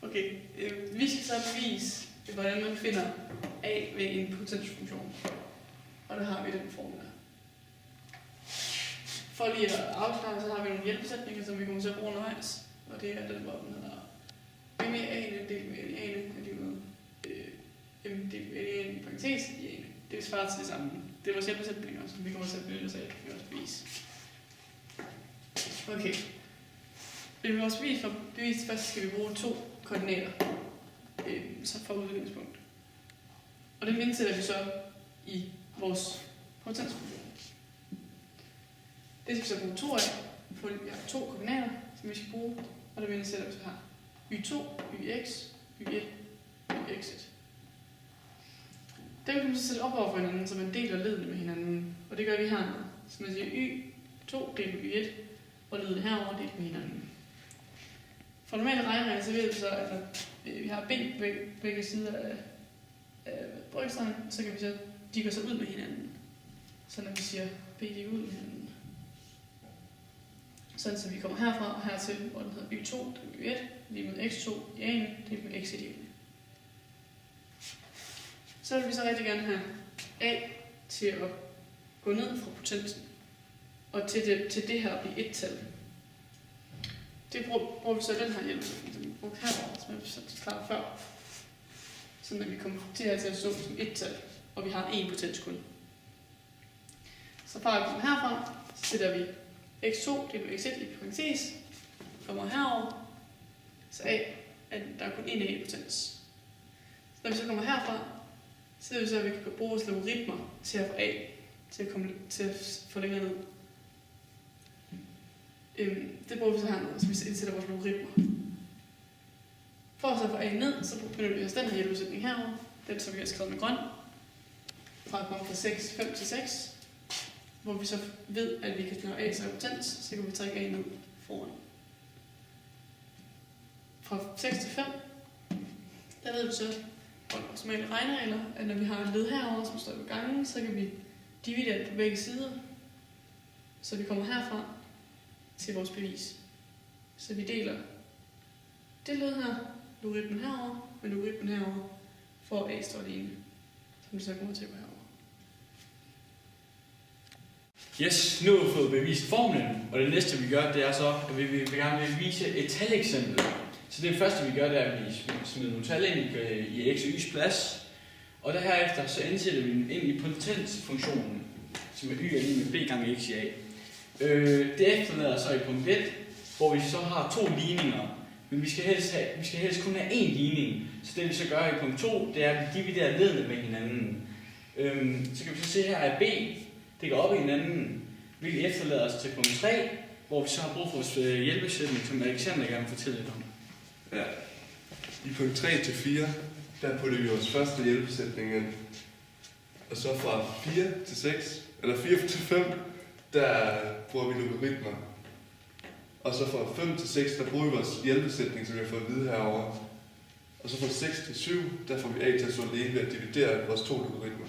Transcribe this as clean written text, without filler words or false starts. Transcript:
Okay, vi skal så bevise, hvordan man finder A ved en potensfunktion. Og der har vi den formel der. For lige at afklare, så har vi nogle hjælpesætninger, som vi kommer til at bruge undervejs. Og det er den, hvor den hedder B med A'en delt med A'en er lige med M delt med A'en i parentes i A'en. Det svarer til det samme. Det er vores hjælpesætninger, som vi kommer til at benytte os af i vores bevis. Okay. I vores bevis først skal vi bruge 2 koordinater så for udgangspunkt. Og det indsætter vi så i vores potensfunktion. Det skal vi så bruge 2 af, for vi har 2 koordinater, som vi skal bruge, og det indsætter vi så her. Y2, YX, Y1, YX1. Dem kan man så sætte op over for hinanden, så man deler ledene med hinanden. Og det gør vi hernede. Så man siger Y2 delt med Y1, og ledene herover delt med hinanden. For normale regneregler, så ved vi så, at vi har B begge sider af brygstregen, så kan vi så, de går så ud med hinanden. Så når vi siger B, de går ud med hinanden. Sådan så vi kommer herfra og hertil, hvor den hedder Y2, det er Y1, lige med X2 i A'en, det er med X1 i A'en. Så vil vi så rigtig gerne have A til at gå ned fra potensen, og til det her at blive 1-tal. Det bruger vi så den her hjælpesætning, som vi brugte herovre, som jeg forklarede før. Sådan at vi kommer til at stå som 1-tal, og vi har 1 potens kun. Så fra at komme herfra, så sætter vi x2, det er x1 i parentes, kommer herover, så A, at der er kun en A potens. Så når vi så kommer herfra, så er det så, at vi kan bruge vores logaritmer til at få A, til at få længere ned. Det bruger vi så hernede, så vi indsætter vores logaritmer. For at så få A ned, så benytter vi os den her hjælpesætning herovre, den som vi har skrevet med grøn, fra at komme fra 5 til 6, hvor vi så ved, at vi kan lave A til potens, så kan vi trække A ned foran. Fra 6 til 5, der ved vi så, og vores normale regneregler, at når vi har et led herovre, som står på gangen, så kan vi dividere det på begge sider, så vi kommer herfra til vores bevis. Så vi deler det led her, logaritmen herovre, med logaritmen herovre, for A står alene, som vi så kommer til at gå herovre. Yes, nu har vi fået bevist formlen, og det næste vi gør, det er så, at vi vil gerne vise et taleksempel. Så det første vi gør, det er, at vi smider nogle tal ind i x og y's plads, og derefter så indsætter vi dem ind i potensfunktionen, som er y er lige med b gange x i a. Det efterlader så i punkt 1, hvor vi så har 2 ligninger, men vi skal helst kun have 1 ligning. Så det vi så gør i punkt 2, det er, at vi dividerer ledene med hinanden. Så kan vi så se her, at b det går op i hinanden, hvilket efterlader os til punkt 3, hvor vi så har brug for vores hjælpesætning, som Alexander gerne vil fortælle lidt om. Ja. I punkt 3 til 4, der putter vi vores første hjælpesætning ind. Og så fra 4 til 6, eller 4 til 5, der bruger vi logaritmer. Og så fra 5 til 6, der bruger vi vores hjælpesætning, som vi har fået at vide herovre. Og så fra 6 til 7, der får vi A til at stå alene ved at dividere vores 2 logaritmer.